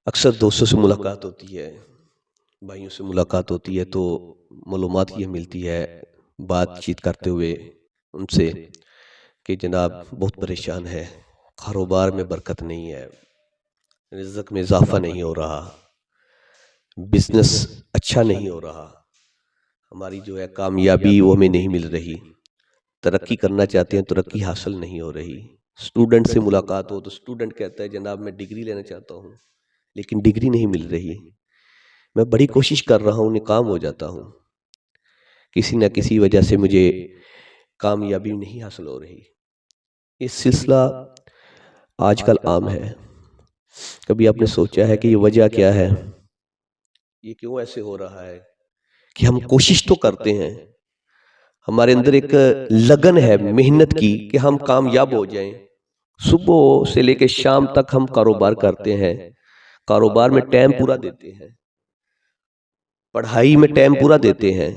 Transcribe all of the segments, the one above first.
اکثر دوستوں سے ملاقات ہوتی ہے، بھائیوں سے ملاقات ہوتی ہے تو معلومات یہ ملتی ہے بات چیت کرتے ہوئے ان سے کہ جناب بہت پریشان ہے، کاروبار میں برکت نہیں ہے، رزق میں اضافہ نہیں ہو رہا، بزنس اچھا نہیں ہو رہا، ہماری جو ہے کامیابی وہ ہمیں نہیں مل رہی، ترقی کرنا چاہتے ہیں ترقی حاصل نہیں ہو رہی۔ اسٹوڈنٹ سے ملاقات ہو تو اسٹوڈنٹ کہتا ہے جناب میں ڈگری لینا چاہتا ہوں لیکن ڈگری نہیں مل رہی، میں بڑی کوشش کر رہا ہوں ناکام ہو جاتا ہوں، کسی نہ کسی وجہ سے مجھے کامیابی نہیں حاصل ہو رہی۔ یہ سلسلہ آج کل عام ہے۔ کبھی آپ نے سوچا ہے کہ یہ وجہ کیا ہے؟ یہ کیوں ایسے ہو رہا ہے کہ ہم کوشش تو کرتے ہیں، ہمارے اندر ایک لگن ہے محنت کی کہ ہم کامیاب ہو جائیں، صبح سے لے کے شام تک ہم کاروبار کرتے ہیں، کاروبار میں ٹائم پورا دیتے ہیں، پڑھائی میں ٹائم پورا دیتے ہیں،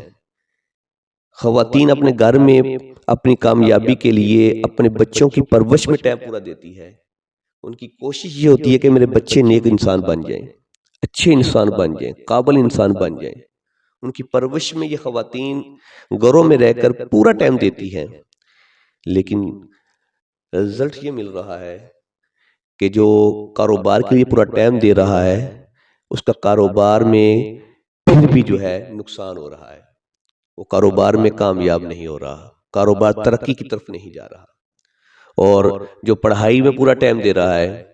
خواتین اپنے گھر میں اپنی کامیابی کے لیے اپنے بچوں کی پرورش میں ٹائم پورا دیتی ہے۔ ان کی کوشش یہ ہوتی ہے کہ میرے بچے نیک انسان بن جائیں، اچھے انسان بن جائیں، قابل انسان بن جائیں۔ ان کی پرورش میں یہ خواتین گھروں میں رہ کر پورا ٹائم دیتی ہیں، لیکن رزلٹ یہ مل رہا ہے کہ جو کاروبار کے لیے پورا ٹائم دے رہا ہے اس کا کاروبار میں پھر بھی جو ہے نقصان ہو رہا ہے، وہ کاروبار میں کامیاب نہیں ہو رہا، کاروبار ترقی کی طرف نہیں جا رہا۔ اور جو پڑھائی میں پورا ٹائم دے رہا ہے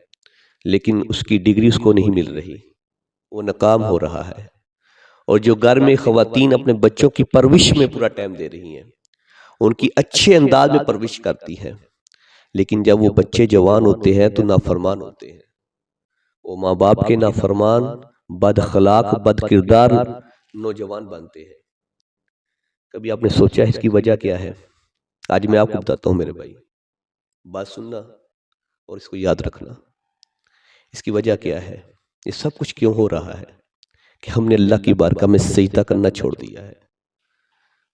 لیکن اس کی ڈگری اس کو نہیں مل رہی، وہ ناکام ہو رہا ہے۔ اور جو گھر میں خواتین اپنے بچوں کی پرورش میں پورا ٹائم دے رہی ہیں، ان کی اچھے انداز میں پرورش کرتی ہیں، لیکن جب وہ بچے جوان ہوتے ہیں تو نافرمان ہوتے ہیں، وہ ماں باپ کے نافرمان، بد اخلاق، بد کردار نوجوان بنتے ہیں۔ کبھی آپ نے سوچا ہے اس کی وجہ کیا ہے؟ آج میں آپ کو بتاتا ہوں میرے بھائی، بات سننا اور اس کو یاد رکھنا۔ اس کی وجہ کیا ہے؟ یہ سب کچھ کیوں ہو رہا ہے کہ ہم نے اللہ کی بارگاہ میں سجدہ کرنا چھوڑ دیا ہے،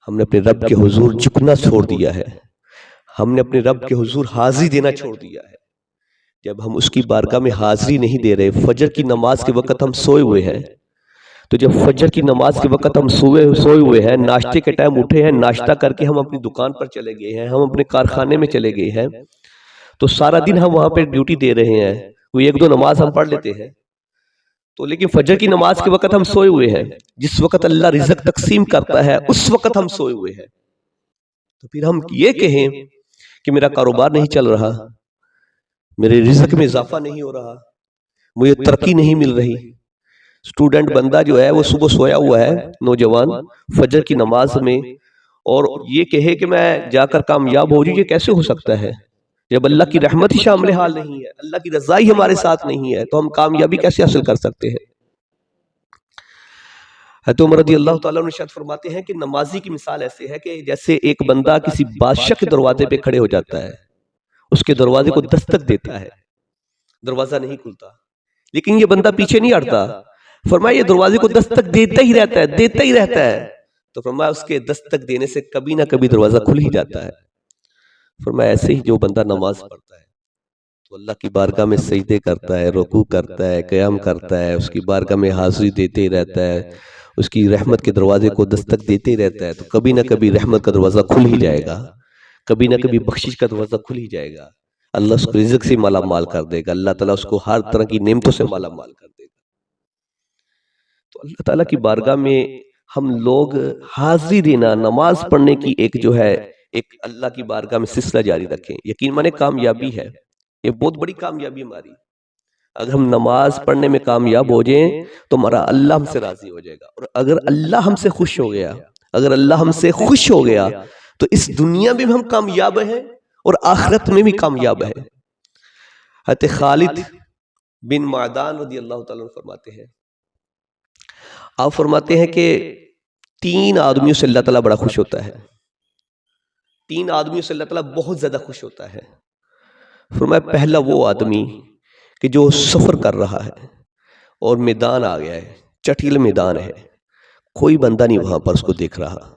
ہم نے اپنے رب کے حضور جھکنا چھوڑ دیا ہے، ہم نے اپنے رب کے حضور حاضری دینا چھوڑ دیا ہے۔ جب ہم اس کی بارگاہ میں حاضری نہیں دے رہے، فجر کی نماز کے وقت ہم سوئے ہوئے ہیں، تو جب فجر کی نماز کے وقت ہم سوئے ہوئے ہیں، ناشتے کے ٹائم اٹھے ہیں، ناشتہ کر کے ہم اپنی دکان پر چلے گئے ہیں، ہم اپنے کارخانے میں چلے گئے ہیں، تو سارا دن ہم وہاں پہ ڈیوٹی دے رہے ہیں، وہ ایک دو نماز ہم پڑھ لیتے ہیں، تو لیکن فجر کی نماز کے وقت ہم سوئے ہوئے ہیں، جس وقت اللہ رزق تقسیم کرتا ہے اس وقت ہم سوئے ہوئے ہیں۔ تو پھر ہم یہ کہیں کہ میرا کاروبار نہیں چل رہا، میرے رزق میں اضافہ نہیں ہو رہا، مجھے ترقی نہیں مل رہی۔ اسٹوڈنٹ بندہ جو ہے وہ صبح سویا ہوا ہے، نوجوان فجر کی نماز میں، اور یہ کہے کہ میں جا کر کامیاب ہو جاؤں، یہ کیسے ہو سکتا ہے؟ جب اللہ کی رحمت ہی شامل حال نہیں ہے، اللہ کی رضا ہی ہمارے ساتھ نہیں ہے، تو ہم کامیابی کیسے حاصل کر سکتے ہیں؟ حضرت عمر رضی اللہ تعالیٰ عنہ ارشاد فرماتے ہیں کہ نمازی کی مثال ایسے ہے کہ جیسے ایک بندہ کسی بادشاہ کے دروازے پہ کھڑے ہو جاتا ہے، اس کے دروازے کو دستک دیتا ہے، دروازہ نہیں کھلتا، لیکن یہ بندہ پیچھے نہیں ہٹتا، فرمایا یہ دروازے کو دستک دیتا ہی رہتا ہے، دیتا ہی رہتا ہے، تو فرمایا اس کے دستک دینے سے کبھی نہ کبھی دروازہ کھل ہی جاتا ہے۔ فرمایا ایسے ہی جو بندہ نماز پڑھتا ہے تو اللہ کی بارگاہ میں سجدے کرتا ہے، رکوع کرتا ہے، قیام کرتا ہے، اس کی بارگاہ میں حاضری دیتے رہتا ہے، اس کی رحمت کے دروازے کو دستک دیتے رہتا ہے، تو کبھی نہ کبھی رحمت کا دروازہ کھل ہی جائے گا، کبھی نہ کبھی بخشش کا دروازہ کھل ہی جائے گا، اللہ اس کو رزق سے مالا مال کر دے گا، اللہ تعالیٰ اس کو ہر طرح کی نعمتوں سے مالا مال کر دے گا۔ تو اللہ تعالیٰ کی بارگاہ میں ہم لوگ حاضری دینا، نماز پڑھنے کی ایک جو ہے ایک اللہ کی بارگاہ میں سلسلہ جاری رکھیں، یقین مانے کامیابی ہے، یہ بہت بڑی کامیابی ہماری۔ اگر ہم نماز پڑھنے میں کامیاب ہو جائیں تو ہمارا اللہ ہم سے راضی ہو جائے گا، اور اگر اللہ ہم سے خوش ہو گیا، اگر اللہ ہم سے خوش ہو گیا تو اس دنیا میں بھی ہم کامیاب ہیں اور آخرت میں بھی کامیاب ہیں۔ حضرت خالد بن معدان رضی اللہ تعالیٰ عنہ فرماتے ہیں، آپ فرماتے ہیں کہ 3 آدمیوں سے اللہ تعالیٰ بڑا خوش ہوتا ہے، 3 آدمیوں سے اللہ تعالیٰ بہت زیادہ خوش ہوتا ہے۔ فرمایا پہلا وہ آدمی کہ جو سفر کر رہا ہے اور میدان آ گیا ہے، چٹیل میدان ہے، کوئی بندہ نہیں وہاں پر اس کو دیکھ رہا،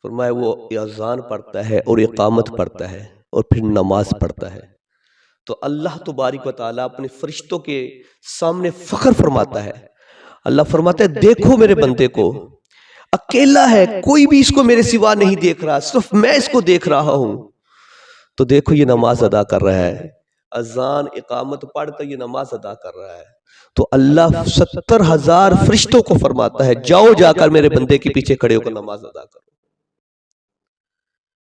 فرمایا وہ اذان پڑھتا ہے اور اقامت پڑھتا ہے اور پھر نماز پڑھتا ہے، تو اللہ تبارک و تعالیٰ اپنے فرشتوں کے سامنے فخر فرماتا ہے. اللہ فرماتا ہے دیکھو میرے بندے کو، اکیلا ہے، کوئی بھی اس کو میرے سوا نہیں دیکھ رہا، صرف میں اس کو دیکھ رہا ہوں. تو دیکھو یہ نماز ادا کر رہا ہے، اذان اقامت پڑھ کر یہ نماز ادا کر رہا ہے. تو اللہ 70,000 فرشتوں کو فرماتا ہے جاؤ جا کر میرے بندے کے پیچھے کھڑے ہو کر نماز ادا کرو.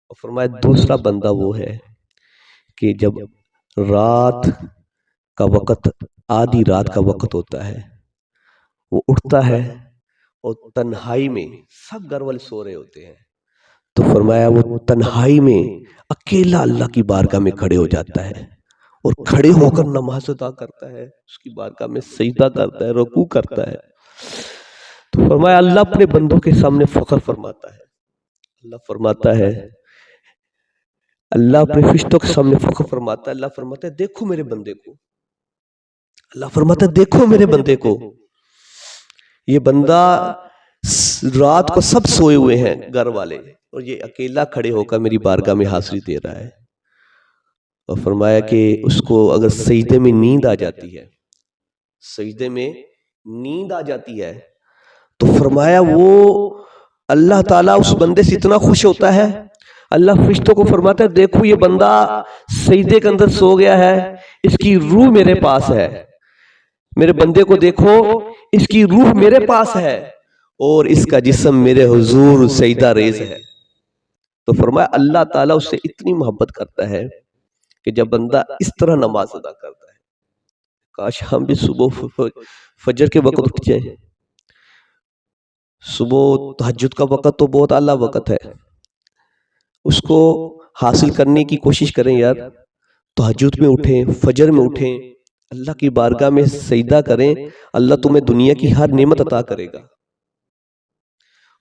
اور فرمایا دوسرا بندہ وہ ہے کہ جب رات کا وقت، آدھی رات کا وقت ہوتا ہے، وہ اٹھتا ہے اور تنہائی میں، سب گھر والے سو رہے ہوتے ہیں، تو فرمایا وہ تنہائی میں اکیلا اللہ کی بارگاہ میں کھڑے ہو جاتا ہے اور کھڑے ہو کر نماز ادا کرتا ہے، اس کی بارگاہ میں سجدہ کرتا ہے، رکوع کرتا ہے. تو فرمایا اللہ اپنے بندوں کے سامنے فخر فرماتا ہے. اللہ فرماتا ہے، اللہ اپنے فرشتوں کے سامنے فخر فرماتا ہے. اللہ فرماتا ہے دیکھو میرے بندے کو، اللہ فرماتا ہے دیکھو میرے بندے کو، یہ بندہ رات کو سب سوئے ہوئے ہیں گھر والے، اور یہ اکیلا کھڑے ہو کر میری بارگاہ میں حاضری دے رہا ہے. اور فرمایا کہ اس کو اگر سجدے میں نیند آ جاتی ہے، سجدے میں نیند آ جاتی ہے، تو فرمایا وہ اللہ تعالیٰ اس بندے سے اتنا خوش ہوتا ہے، اللہ فرشتوں کو فرماتا ہے دیکھو یہ بندہ سجدے کے اندر سو گیا ہے، اس کی روح میرے پاس ہے، میرے بندے کو دیکھو اس کی روح میرے پاس ہے اور اس کا جسم میرے حضور سجدہ ریز ہے. تو فرمایا اللہ تعالیٰ اس سے اتنی محبت کرتا ہے کہ جب بندہ اس طرح نماز ادا کرتا ہے، کاش ہم بھی صبح فجر کے وقت اٹھ جائیں. صبح تہجد کا وقت تو بہت اعلیٰ وقت ہے، اس کو حاصل کرنے کی کوشش کریں یار. تہجد میں اٹھیں، فجر میں اٹھیں، اللہ کی بارگاہ میں سجدہ کریں، اللہ تمہیں دنیا کی ہر نعمت عطا کرے گا.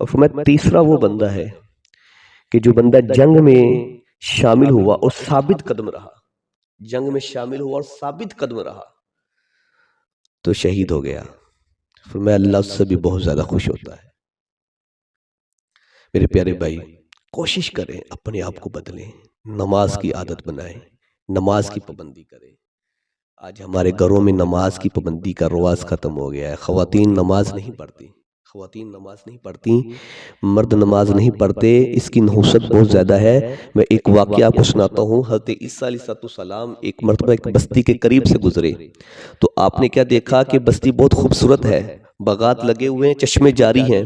اور فرمایا تیسرا وہ بندہ ہے کہ جو بندہ جنگ میں شامل ہوا اور ثابت قدم رہا، جنگ میں شامل ہوا اور ثابت قدم رہا تو شہید ہو گیا. فرمایا اللہ اس سے بھی بہت زیادہ خوش ہوتا ہے. میرے پیارے بھائی، کوشش کریں اپنے آپ کو بدلیں، نماز کی عادت بنائیں، نماز کی پابندی کریں. آج ہمارے گھروں میں نماز کی پابندی کا رواج ختم ہو گیا ہے. خواتین نماز نہیں پڑھتی، خواتین نماز نہیں پڑھتی، مرد نماز نہیں پڑھتے، اس کی نحوست بہت زیادہ ہے. میں ایک واقعہ آپ کو سناتا ہوں. حضرت عیسیٰ علیہ السلام ایک مرتبہ ایک بستی کے قریب سے گزرے تو آپ نے کیا دیکھا کہ بستی بہت خوبصورت ہے، باغات لگے ہوئے ہیں، چشمے جاری ہیں.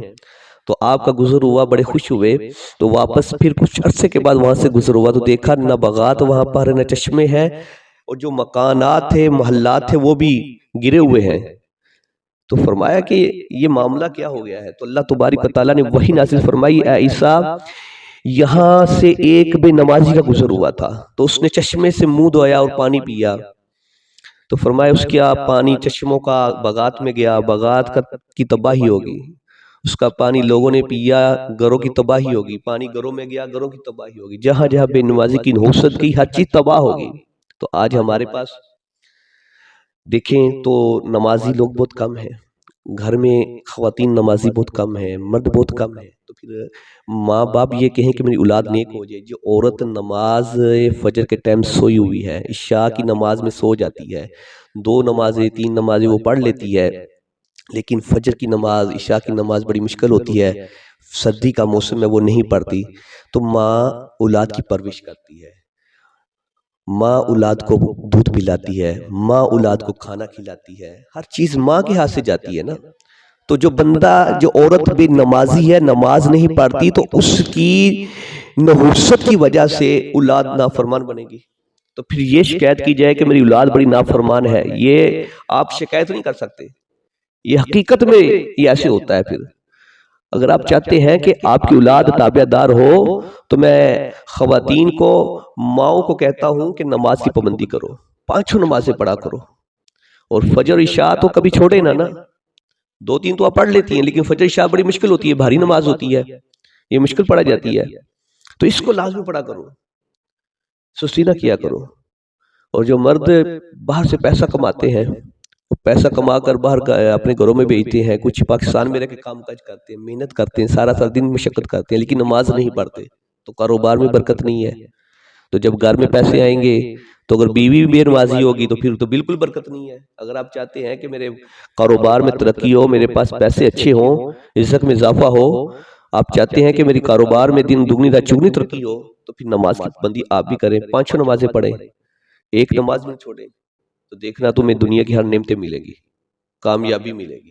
تو آپ کا گزر ہوا، بڑے خوش ہوئے. تو واپس پھر کچھ عرصے کے بعد وہاں سے گزر ہوا تو دیکھا نہ باغات وہاں پر، نہ چشمے ہیں، اور جو مکانات تھے، محلات تھے، وہ بھی گرے ہوئے ہیں. تو فرمایا کہ یہ معاملہ کیا ہو گیا ہے؟ تو اللہ تبارک و تعالیٰ نے وحی نازل فرمائی، اے عیسیٰ یہاں سے ایک بے نمازی کا گزر ہوا تھا تو اس نے چشمے سے منہ دھویا اور پانی پیا. تو فرمایا اس کا پانی چشموں کا باغات میں گیا، باغات کی تباہی ہوگی. اس کا پانی لوگوں نے پیا، گھروں کی تباہی ہوگی. پانی گھروں میں گیا، گھروں کی تباہی ہوگی. جہاں جہاں بے نمازی کی نحوست کی، ہر چیز تباہ ہوگی. تو آج ہمارے پاس دیکھیں تو نمازی لوگ بہت کم ہیں، گھر میں خواتین نمازی بہت کم ہیں، مرد بہت کم ہیں. تو پھر ماں باپ یہ کہیں کہ میری اولاد نیک ہو جائے. جو عورت نماز فجر کے ٹائم سوئی ہوئی ہے، عشاء کی نماز میں سو جاتی ہے، 2 نمازیں 3 نمازیں وہ پڑھ لیتی ہے، لیکن فجر کی نماز، عشاء کی نماز بڑی مشکل ہوتی ہے، سردی کا موسم میں وہ نہیں پڑھتی. تو ماں اولاد کی پرورش کرتی ہے، ماں اولاد کو دودھ پلاتی ہے، ماں اولاد کو کھانا کھلاتی ہے، ہر چیز ماں کے ہاتھ سے جاتی ہے نا. تو جو بندہ، جو عورت بھی نمازی ہے، نماز نہیں پڑھتی، تو اس کی نحوست کی وجہ سے اولاد نافرمان بنے گی. تو پھر یہ شکایت کی جائے کہ میری اولاد بڑی نافرمان ہے، یہ آپ شکایت نہیں کر سکتے. یہ حقیقت میں یہ ایسے ہوتا ہے. پھر اگر آپ چاہتے ہیں کہ آپ کی اولاد تابع دار ہو تو میں خواتین کو، ماؤں کو کہتا ہوں کہ نماز کی پابندی کرو، 5 نمازیں پڑھا کرو. اور فجر عشاء تو کبھی چھوڑے نا 2-3 تو آپ پڑھ لیتی ہیں، لیکن فجر عشاء بڑی مشکل ہوتی ہے، بھاری نماز ہوتی ہے، یہ مشکل پڑھا جاتی ہے. تو اس کو لازمی پڑھا کرو، سستی نہ کیا کرو. اور جو مرد باہر سے پیسہ کماتے ہیں، وہ پیسہ کما کر باہر اپنے گھروں میں بھیجتے ہیں، کچھ پاکستان میں رہ کے کام کاج کرتے ہیں، محنت کرتے ہیں، سارا دن مشقت کرتے ہیں، لیکن نماز نہیں پڑھتے، تو کاروبار میں برکت نہیں ہے. تو جب گھر میں پیسے آئیں گے تو اگر بیوی بھی بے نمازی ہوگی تو پھر تو بالکل برکت نہیں ہے۔ اگر آپ چاہتے ہیں کہ میرے کاروبار میں ترقی ہو، میرے پاس پیسے اچھے ہوں، عزت میں اضافہ ہو، آپ چاہتے ہیں کہ میری کاروبار میں دن دگنی رات چگنی ترقی ہو، تو پھر نماز کی پابندی آپ بھی کریں، 5 نمازیں پڑھیں، ایک نماز میں چھوڑیں، تو دیکھنا تمہیں دنیا کی ہر نعمتیں ملیں گی، کامیابی ملے گی۔